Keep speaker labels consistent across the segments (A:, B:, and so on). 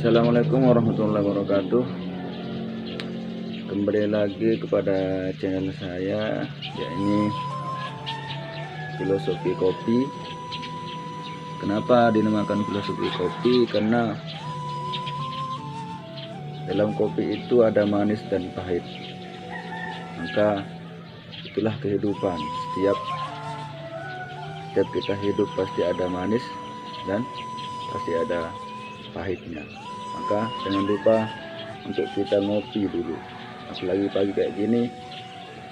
A: Assalamualaikum warahmatullahi wabarakatuh. Kembali lagi kepada channel saya, yakni Filosofi Kopi. Kenapa dinamakan Filosofi Kopi? Karena dalam kopi itu ada manis dan pahit. Maka itulah kehidupan. Setiap kita hidup pasti ada manis dan pasti ada pahitnya. Maka jangan lupa untuk kita ngopi dulu, apalagi pagi kayak gini.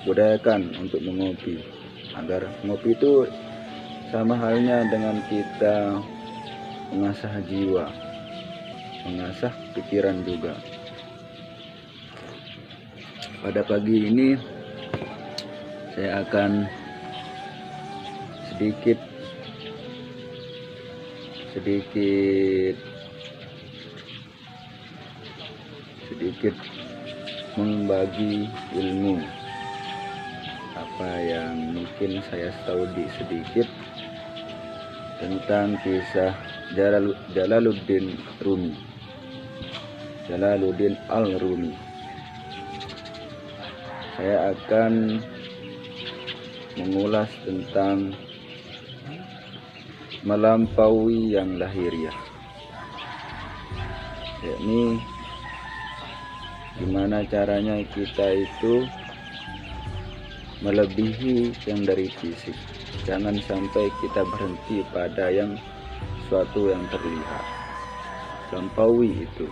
A: Budayakan untuk mengopi, agar ngopi itu sama halnya dengan kita mengasah jiwa, mengasah pikiran juga. Pada pagi ini saya akan sedikit membagi ilmu apa yang mungkin saya tahu sedikit tentang kisah Jalaluddin Al-Rumi. Saya akan mengulas tentang melampaui yang lahiriah, yakni gimana caranya kita itu melebihi yang dari fisik. Jangan sampai kita berhenti pada yang suatu yang terlihat, lampaui itu.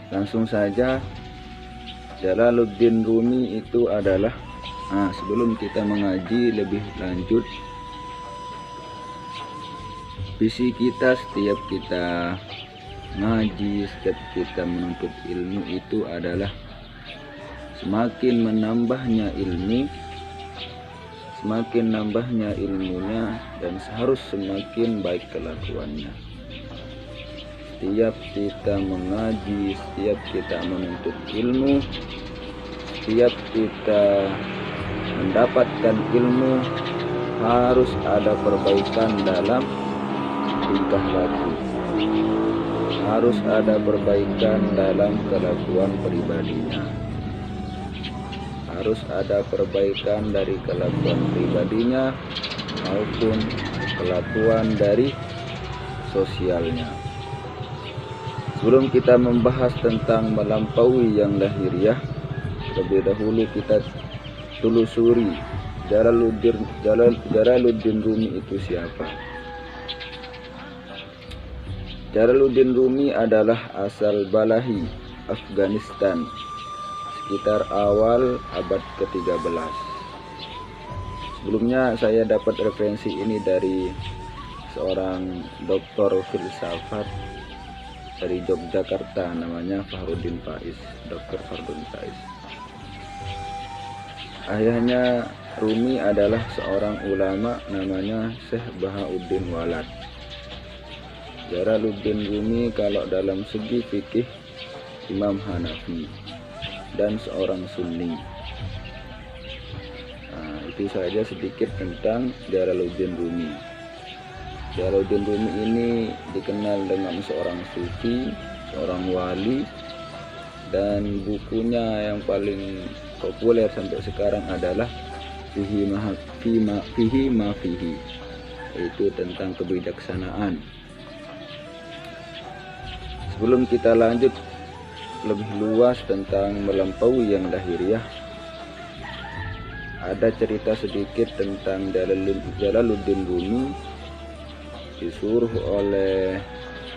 A: Langsung saja, Jalaluddin Rumi itu adalah, sebelum kita mengaji lebih lanjut, visi kita setiap kita ngaji, setiap kita menuntut ilmu itu adalah semakin menambahnya ilmu, semakin nambahnya ilmunya, dan harus semakin baik kelakuannya. Setiap kita mengaji, setiap kita menuntut ilmu, setiap kita mendapatkan ilmu, harus ada perbaikan dalam tingkah laku, harus ada perbaikan dalam kelakuan pribadinya, harus ada perbaikan dari kelakuan pribadinya maupun kelakuan dari sosialnya. Sebelum kita membahas tentang melampaui yang lahiriah, lebih dahulu kita telusuri Jalaluddin Rumi itu siapa. Jalaluddin Rumi adalah asal Balahi, Afghanistan, sekitar awal abad ke-13. Sebelumnya saya dapat referensi ini dari seorang doktor filsafat dari Yogyakarta, namanya Fahrudin Faiz, Dr. Fahrudin Faiz. Ayahnya Rumi adalah seorang ulama namanya Syekh Bahauddin Walad. Jalaluddin Rumi kalau dalam segi fikih Imam Hanafi dan seorang Sunni. Itu saja sedikit tentang Jalaluddin Rumi. Jalaluddin Rumi ini dikenal dengan seorang sufi, seorang wali, dan bukunya yang paling populer sampai sekarang adalah Fihi Ma Fihi, yaitu tentang kebijaksanaan. Sebelum kita lanjut lebih luas tentang melampaui yang lahiriah, ada cerita sedikit tentang Jalaluddin Rumi disuruh oleh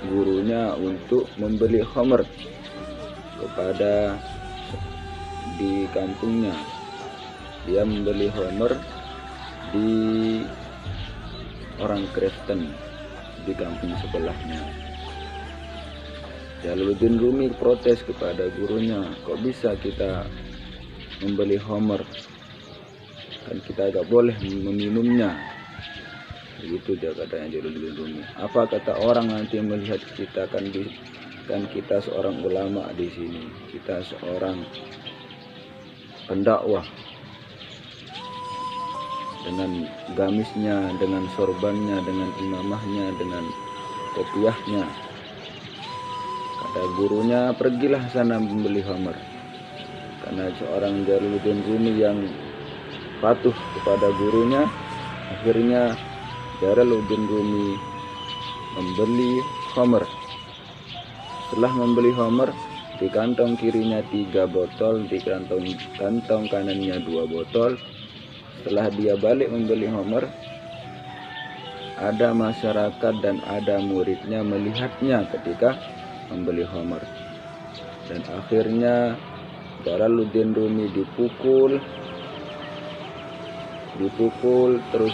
A: gurunya untuk membeli khamr kepada di kampungnya. Dia membeli khamr di orang Kristen di kampung sebelahnya. Jalaluddin Rumi protes kepada gurunya, kok bisa kita membeli khamr, kan kita gak boleh meminumnya. Begitu dia katanya Jalaluddin Rumi. Apa kata orang nanti melihat kita, kan kita seorang ulama di sini, kita seorang pendakwah, dengan gamisnya, dengan sorbannya, dengan imamahnya, dengan kopiahnya. Kata gurunya, pergilah sana membeli khamr. Karena seorang Jalaluddin Rumi yang patuh kepada gurunya, akhirnya Jalaluddin Rumi membeli khamr. Setelah membeli khamr, di kantong kirinya 3 botol, di kantong kanannya 2 botol. Setelah dia balik membeli khamr, ada masyarakat dan ada muridnya melihatnya ketika membeli khamr. Dan akhirnya Jalaluddin Rumi dipukul terus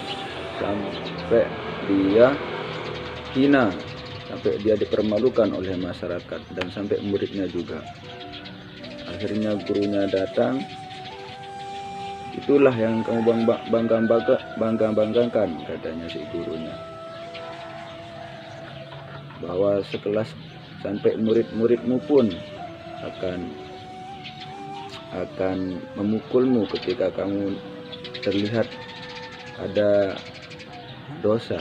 A: sampai dia hina, sampai dia dipermalukan oleh masyarakat dan sampai muridnya juga. Akhirnya gurunya datang. Itulah yang kamu banggakan, katanya si gurunya, bahwa sekelas sampai murid-muridmu pun akan memukulmu ketika kamu terlihat ada dosa.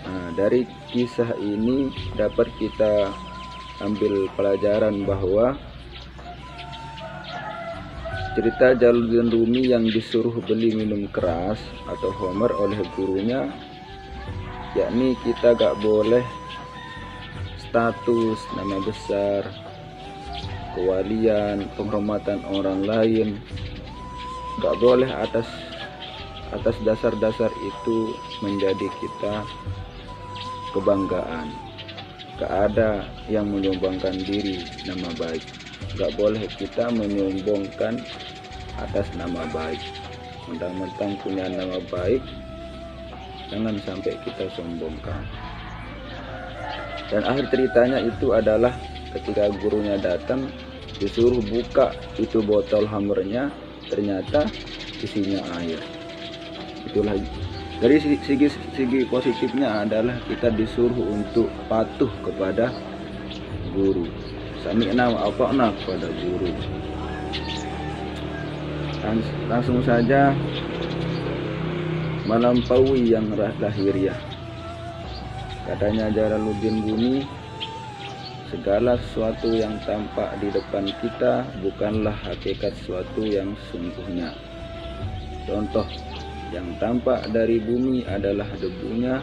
A: Nah, dari kisah ini dapat kita ambil pelajaran bahwa cerita Jalaluddin Rumi yang disuruh beli minum keras atau khamr oleh gurunya, yakni kita gak boleh status, nama besar, kewalian, penghormatan orang lain, gak boleh atas dasar-dasar itu menjadi kita kebanggaan. Gak ada yang menyombongkan diri nama baik. Gak boleh kita menyombongkan atas nama baik. Mentang-mentang punya nama baik, jangan sampai kita sombongkan. Dan akhir ceritanya itu adalah ketika gurunya datang, disuruh buka itu botol khamrnya, ternyata isinya air. Itulah dari segi positifnya adalah kita disuruh untuk patuh kepada guru. Sami'na wa ata'na kepada guru. Langsung saja melampaui yang lahiriah. Katanya Jalaluddin Rumi, segala sesuatu yang tampak di depan kita bukanlah hakikat sesuatu yang sungguhnya. Contoh, yang tampak dari bumi adalah debunya,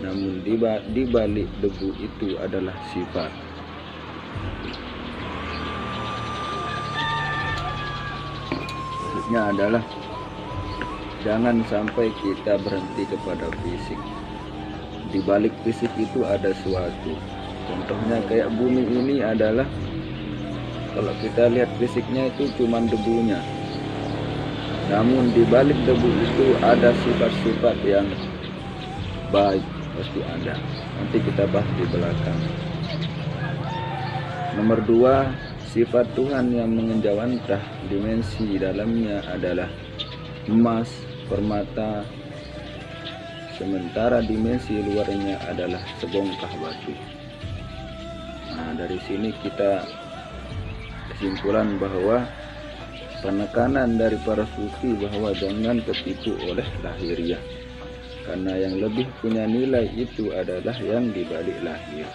A: namun di balik debu itu adalah sifat. Maksudnya adalah jangan sampai kita berhenti kepada fisik. Di balik fisik itu ada suatu. Contohnya kayak bumi ini adalah, kalau kita lihat fisiknya itu cuma debunya, namun di balik debu itu ada sifat-sifat yang baik, pasti ada. Nanti kita bahas di belakang. Nomor 2, sifat Tuhan yang mengejawantah, dimensi dalamnya adalah emas, permata, sementara dimensi luarnya adalah sebongkah batu. Nah, dari sini kita kesimpulan bahwa penekanan dari para sufi bahwa jangan tertipu oleh lahiriah, karena yang lebih punya nilai itu adalah yang dibalik lahir.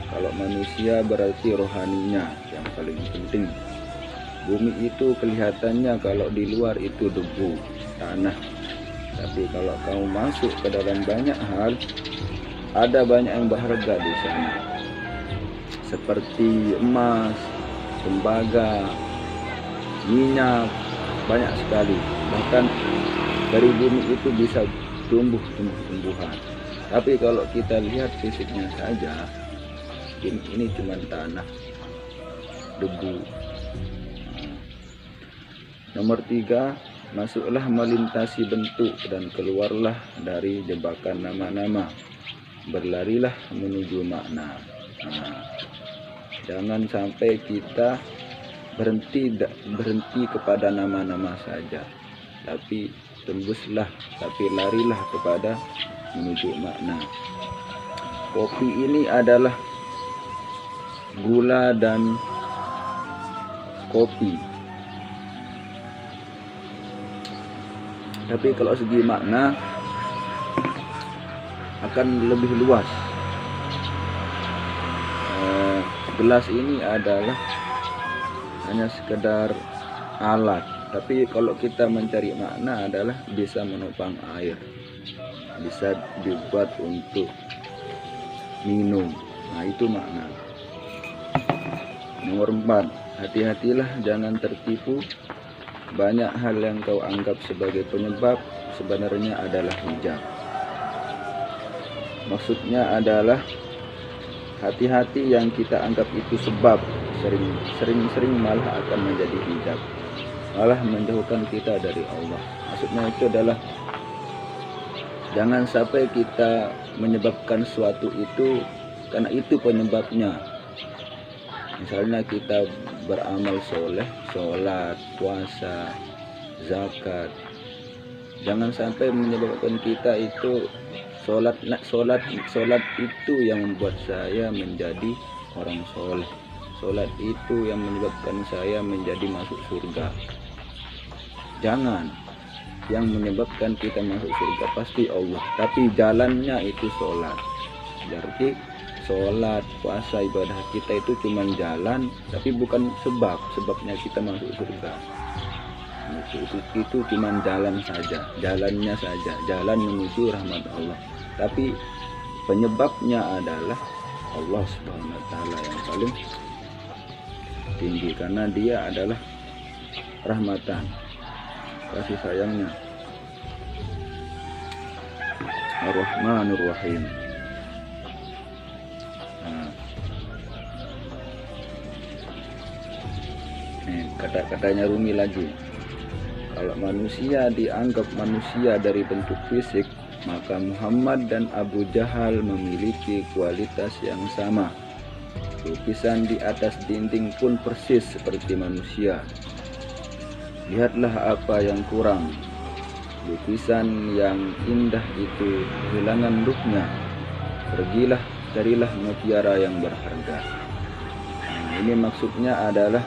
A: Kalau manusia berarti rohaninya yang paling penting. Bumi itu kelihatannya kalau di luar itu debu, tanah, tapi kalau kamu masuk ke dalam banyak hal, ada banyak yang berharga di sana, seperti emas, tembaga, minyak, banyak sekali. Bahkan dari bumi itu bisa tumbuh-tumbuhan. Tapi kalau kita lihat fisiknya saja, ini cuma tanah, debu. Nomor 3, masuklah melintasi bentuk dan keluarlah dari jebakan nama-nama, berlarilah menuju makna. Nah, jangan sampai kita berhenti kepada nama-nama saja, tapi tembuslah, tapi larilah kepada menuju makna. Kopi ini adalah gula dan kopi, tapi kalau segi makna akan lebih luas. gelas ini adalah hanya sekedar alat, tapi kalau kita mencari makna adalah bisa menopang air, bisa dibuat untuk minum. Nah, itu makna. Nomor 4, hati-hatilah jangan tertipu. Banyak hal yang kau anggap sebagai penyebab sebenarnya adalah hijab. Maksudnya adalah hati-hati yang kita anggap itu sebab sering malah akan menjadi hijab, malah menjauhkan kita dari Allah. Maksudnya itu adalah jangan sampai kita menyebabkan suatu itu karena itu penyebabnya. Misalnya kita beramal soleh, sholat, puasa, zakat, jangan sampai menyebabkan kita itu sholat itu yang membuat saya menjadi orang soleh, sholat itu yang menyebabkan saya menjadi masuk surga. Jangan. Yang menyebabkan kita masuk surga pasti Allah, tapi jalannya itu sholat. Berarti sholat, puasa, ibadah kita itu cuma jalan, tapi bukan sebabnya kita masuk surga. Itu cuma jalan saja, jalannya saja, jalan menuju rahmat Allah. Tapi penyebabnya adalah Allah Subhanahu wa Ta'ala yang paling tinggi, karena Dia adalah rahmatan, kasih sayangnya, Ar-Rahmanur Rahim. Nah, kata-katanya Rumi lagi, kalau manusia dianggap manusia dari bentuk fisik, maka Muhammad dan Abu Jahal memiliki kualitas yang sama. Lukisan di atas dinding pun persis seperti manusia. Lihatlah apa yang kurang. Lukisan yang indah itu kehilangan ruhnya. Pergilah, carilah mutiara yang berharga. Ini maksudnya adalah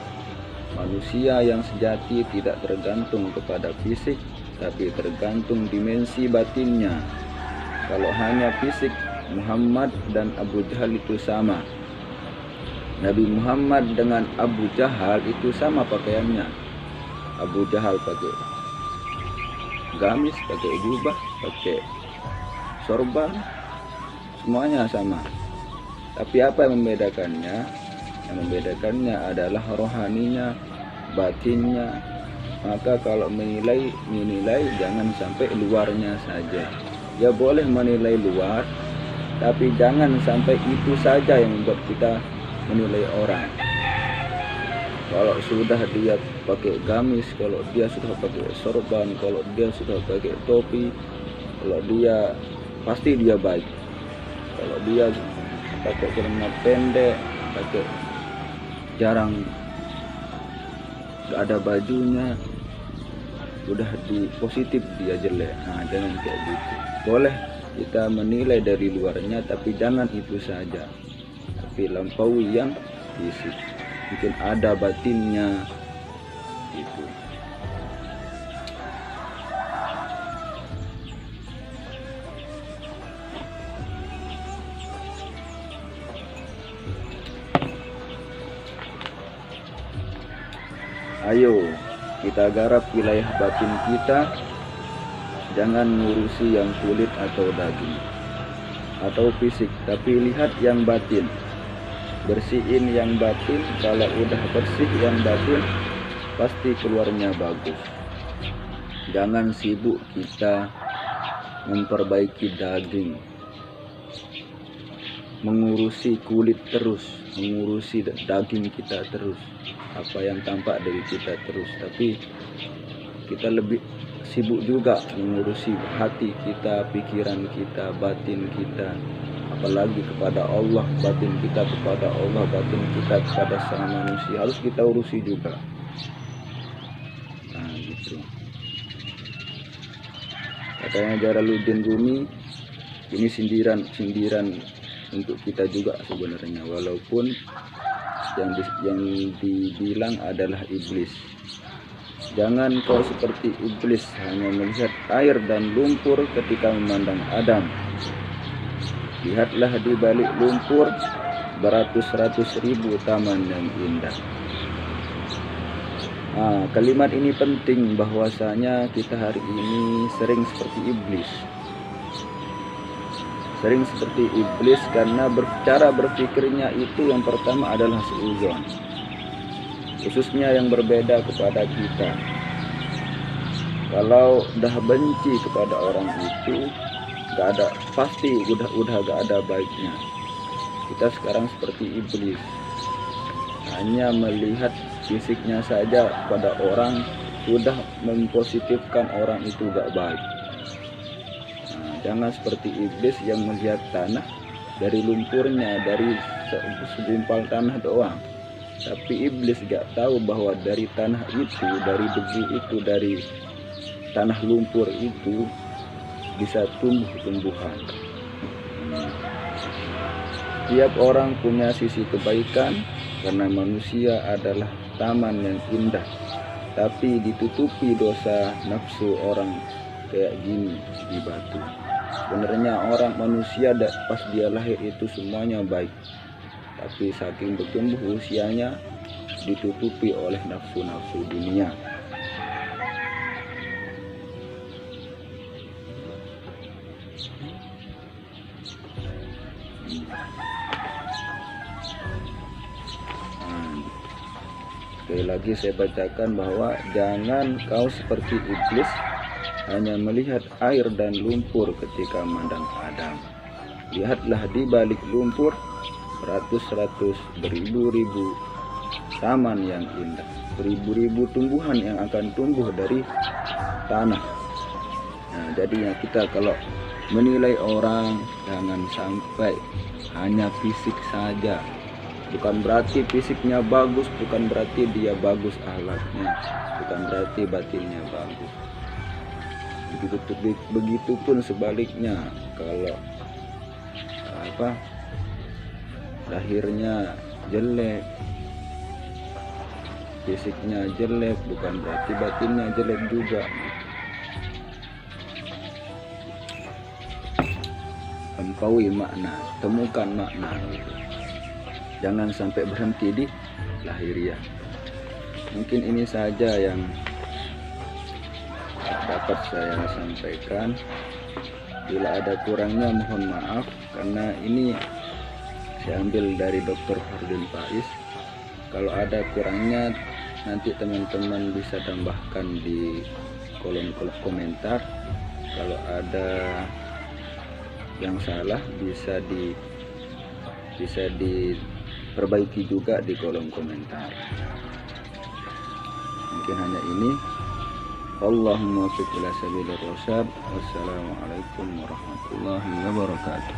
A: manusia yang sejati tidak tergantung kepada fisik, tapi tergantung dimensi batinnya. Kalau hanya fisik, Muhammad dan Abu Jahal itu sama. Nabi Muhammad dengan Abu Jahal itu sama pakaiannya. Abu Jahal pakai gamis, pakai jubah, pakai sorban, semuanya sama. Tapi apa yang membedakannya? Yang membedakannya adalah rohaninya, batinnya. Maka kalau menilai jangan sampai luarnya saja. Ya boleh menilai luar, tapi jangan sampai itu saja yang membuat kita menilai orang. Kalau sudah dia pakai gamis, kalau dia sudah pakai sorban, kalau dia sudah pakai topi, kalau dia pasti dia baik. Kalau dia pakai celana pendek, pakai jarang gak ada bajunya, udah di positif dia jelek. Nah, jangan kayak gitu. Boleh kita menilai dari luarnya, tapi jangan itu saja, tapi lampaui yang fisik. Mungkin ada batinnya itu. Ayo kita garap wilayah batin kita. Jangan ngurusi yang kulit atau daging atau fisik, tapi lihat yang batin. Bersihin yang batin. Kalau udah bersih yang batin, pasti keluarnya bagus. Jangan sibuk kita memperbaiki daging, mengurusi kulit terus, mengurusi daging kita terus, apa yang tampak dari kita terus. Tapi kita lebih sibuk juga mengurusi hati kita, pikiran kita, batin kita, apalagi kepada Allah. Batin kita kepada Allah, batin kita kepada sama manusia harus kita urusi juga. Nah gitu. Katanya Jalaluddin Rumi, ini sindiran untuk kita juga sebenarnya, walaupun yang dibilang adalah iblis. Jangan kau seperti iblis, hanya melihat air dan lumpur ketika memandang Adam. Lihatlah di balik lumpur, beratus-ratus ribu taman yang indah. Kalimat ini penting, bahwasanya kita hari ini sering seperti iblis. Sering seperti iblis karena cara berpikirnya itu yang pertama adalah suudzon, khususnya yang berbeda kepada kita. Kalau udah benci kepada orang itu, gak ada, pasti udah gak ada baiknya. Kita sekarang seperti iblis, hanya melihat fisiknya saja pada orang sudah mempositifkan orang itu gak baik. Jangan seperti iblis yang melihat tanah dari lumpurnya, dari segumpal tanah doang. Tapi iblis gak tahu bahwa dari tanah itu, dari debu itu, dari tanah lumpur itu bisa tumbuh tumbuhan. Setiap orang punya sisi kebaikan, karena manusia adalah taman yang indah, tapi ditutupi dosa nafsu orang kayak gini di batu. Sebenarnya orang manusia pas dia lahir itu semuanya baik, tapi saking bertumbuh usianya ditutupi oleh nafsu-nafsu dunia. Sekali lagi saya bacakan bahwa jangan kau seperti iblis, hanya melihat air dan lumpur ketika memandang Adam. Lihatlah di balik lumpur beratus-ratus, beribu-ribu taman yang indah, beribu-ribu tumbuhan yang akan tumbuh dari tanah. Jadinya kita kalau menilai orang, jangan sampai hanya fisik saja. Bukan berarti fisiknya bagus, bukan berarti dia bagus akhlaknya, bukan berarti batinnya bagus. Begitupun sebaliknya, kalau lahirnya jelek, fisiknya jelek, bukan berarti batinnya jelek juga. Lampaui makna, temukan makna. Jangan sampai berhenti di lahiriah. Mungkin ini saja yang dapat saya sampaikan. Bila ada kurangnya mohon maaf, karena ini saya ambil dari Dr. Fardin Faiz. Kalau ada kurangnya nanti teman-teman bisa tambahkan di kolom komentar. Kalau ada yang salah bisa diperbaiki juga di kolom komentar. Mungkin hanya ini. Allahumma fiq ila sabilir rasyad. Wassalamualaikum warahmatullahi wabarakatuh.